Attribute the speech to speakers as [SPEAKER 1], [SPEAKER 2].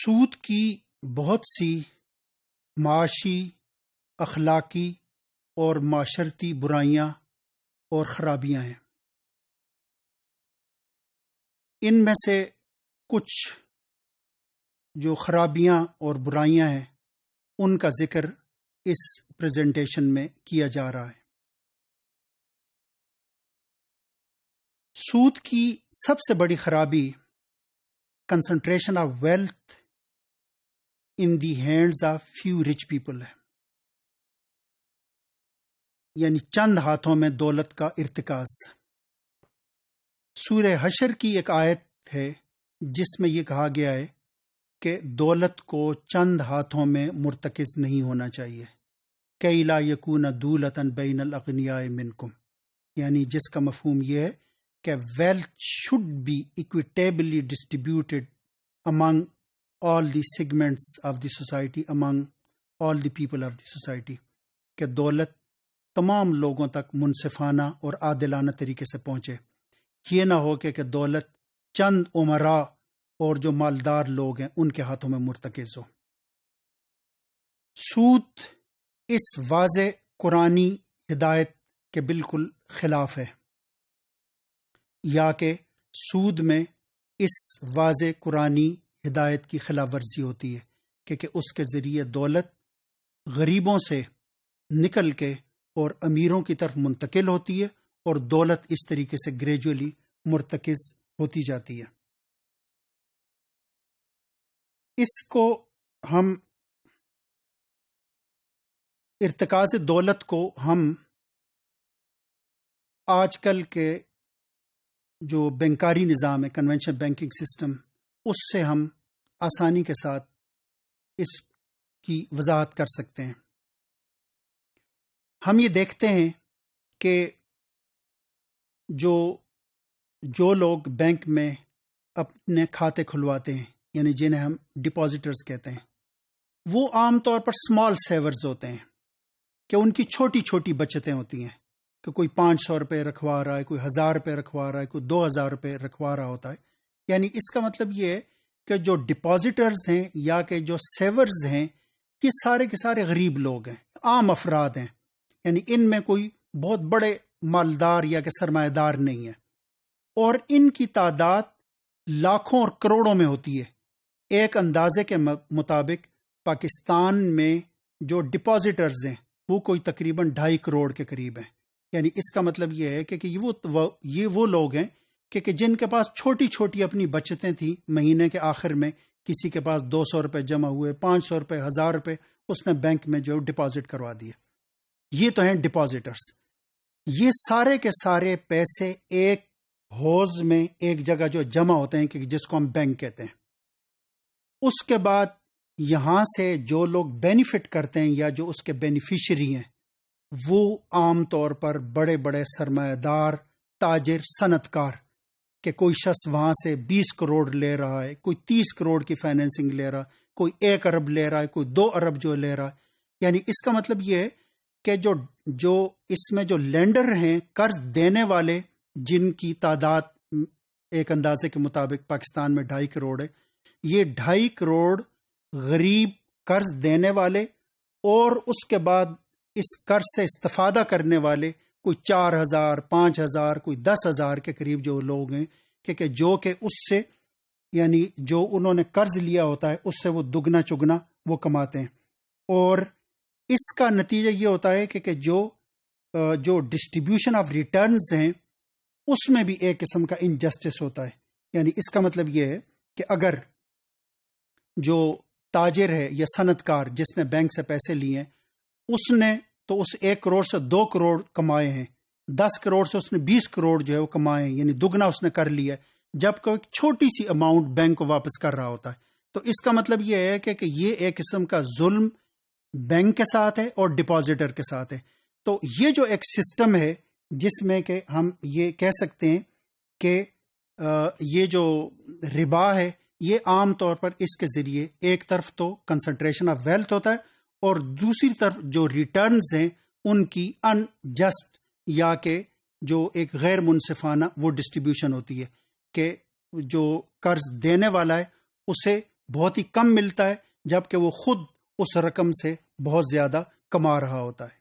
[SPEAKER 1] سود کی بہت سی معاشی، اخلاقی اور معاشرتی برائیاں اور خرابیاں ہیں۔ ان میں سے کچھ جو خرابیاں اور برائیاں ہیں ان کا ذکر اس پریزنٹیشن میں کیا جا رہا ہے۔ سود کی سب سے بڑی خرابی concentration of wealth in the hands of few rich people ہے، یعنی چند ہاتھوں میں دولت کا ارتکاز۔ سورہ حشر کی ایک آیت ہے جس میں یہ کہا گیا ہے کہ دولت کو چند ہاتھوں میں مرتکز نہیں ہونا چاہیے، کَإِ لَا يَكُونَ دُولَةً بَيْنَ الْأَغْنِيَاءِ مِنْكُمْ، یعنی جس کا مفہوم یہ ہے کہ wealth should be equitably distributed among all the segments of the society, among all the people of the society، کہ دولت تمام لوگوں تک منصفانہ اور عادلانہ طریقے سے پہنچے۔ یہ نہ ہو کہ دولت چند امراء اور جو مالدار لوگ ہیں ان کے ہاتھوں میں مرتکز ہو۔ سود اس واضح قرآنی ہدایت کے بالکل خلاف ہے، یا کہ سود میں اس واضح قرآنی ہدایت کی خلاف ورزی ہوتی ہے کہ اس کے ذریعے دولت غریبوں سے نکل کے اور امیروں کی طرف منتقل ہوتی ہے اور دولت اس طریقے سے گریجولی مرتکز ہوتی جاتی ہے۔ اس کو ہم ارتکاز دولت کو ہم آج کل کے جو بینکاری نظام ہے، کنونشنل بینکنگ سسٹم، اس سے ہم آسانی کے ساتھ اس کی وضاحت کر سکتے ہیں۔ ہم یہ دیکھتے ہیں کہ جو لوگ بینک میں اپنے کھاتے کھلواتے ہیں، یعنی جنہیں ہم ڈپازیٹرز کہتے ہیں، وہ عام طور پر اسمال سیورز ہوتے ہیں، کہ ان کی چھوٹی چھوٹی بچتیں ہوتی ہیں، کہ کوئی 500 روپے رکھوا رہا ہے، کوئی 1000 روپے رکھوا رہا ہے، کوئی 2000 روپے رکھوا رہا ہوتا ہے۔ یعنی اس کا مطلب یہ ہے کہ جو ڈپازیٹرز ہیں یا کہ جو سیورز ہیں، یہ سارے کے سارے غریب لوگ ہیں، عام افراد ہیں، یعنی ان میں کوئی بہت بڑے مالدار یا کہ سرمایہ دار نہیں ہے، اور ان کی تعداد لاکھوں اور کروڑوں میں ہوتی ہے۔ ایک اندازے کے مطابق پاکستان میں جو ڈپازیٹرز ہیں وہ کوئی تقریباً 2.5 کروڑ کے قریب ہیں۔ یعنی اس کا مطلب یہ ہے کہ یہ وہ لوگ ہیں کہ جن کے پاس چھوٹی چھوٹی اپنی بچتیں تھیں، مہینے کے آخر میں کسی کے پاس 200 روپے جمع ہوئے، 500 روپے، 1000 روپے اس نے بینک میں جو ڈپازٹ کروا دیے۔ یہ تو ہیں ڈپازیٹرز۔ یہ سارے کے سارے پیسے ایک حوض میں ایک جگہ جو جمع ہوتے ہیں، کہ جس کو ہم بینک کہتے ہیں۔ اس کے بعد یہاں سے جو لوگ بینیفٹ کرتے ہیں یا جو اس کے بینیفیشری ہیں، وہ عام طور پر بڑے بڑے سرمایہ دار، تاجر، صنعت کار، کہ کوئی شخص وہاں سے 20 کروڑ لے رہا ہے، کوئی 30 کروڑ کی فائنینسنگ لے رہا ہے، کوئی 1 ارب لے رہا ہے، کوئی 2 ارب جو لے رہا ہے۔ یعنی اس کا مطلب یہ ہے کہ جو اس میں جو لینڈر ہیں، قرض دینے والے، جن کی تعداد ایک اندازے کے مطابق پاکستان میں 2.5 کروڑ ہے، یہ 2.5 کروڑ غریب قرض دینے والے اور اس کے بعد اس قرض سے استفادہ کرنے والے کوئی 4000، 5000، کوئی 10,000 کے قریب جو لوگ ہیں، کہ جو کہ اس سے، یعنی جو انہوں نے قرض لیا ہوتا ہے اس سے وہ دگنا چگنا وہ کماتے ہیں۔ اور اس کا نتیجہ یہ ہوتا ہے کہ جو ڈسٹریبیوشن آف ریٹرنز ہیں اس میں بھی ایک قسم کا انجسٹس ہوتا ہے۔ یعنی اس کا مطلب یہ ہے کہ اگر جو تاجر ہے یا صنعت کار جس نے بینک سے پیسے لیے ہیں، اس نے تو اس 1 کروڑ سے 2 کروڑ کمائے ہیں، 10 کروڑ سے اس نے 20 کروڑ جو ہے وہ کمائے ہیں، یعنی دگنا اس نے کر لیا ہے، جب کوئی چھوٹی سی اماؤنٹ بینک کو واپس کر رہا ہوتا ہے۔ تو اس کا مطلب یہ ہے کہ یہ ایک قسم کا ظلم بینک کے ساتھ ہے اور ڈپازیٹر کے ساتھ ہے۔ تو یہ جو ایک سسٹم ہے جس میں کہ ہم یہ کہہ سکتے ہیں کہ یہ جو ربا ہے، یہ عام طور پر اس کے ذریعے ایک طرف تو کنسنٹریشن آف ویلتھ ہوتا ہے اور دوسری طرف جو ریٹرنز ہیں ان کی ان جسٹ یا کہ جو ایک غیر منصفانہ وہ ڈسٹریبیوشن ہوتی ہے، کہ جو قرض دینے والا ہے اسے بہت ہی کم ملتا ہے، جبکہ وہ خود اس رقم سے بہت زیادہ کما رہا ہوتا ہے۔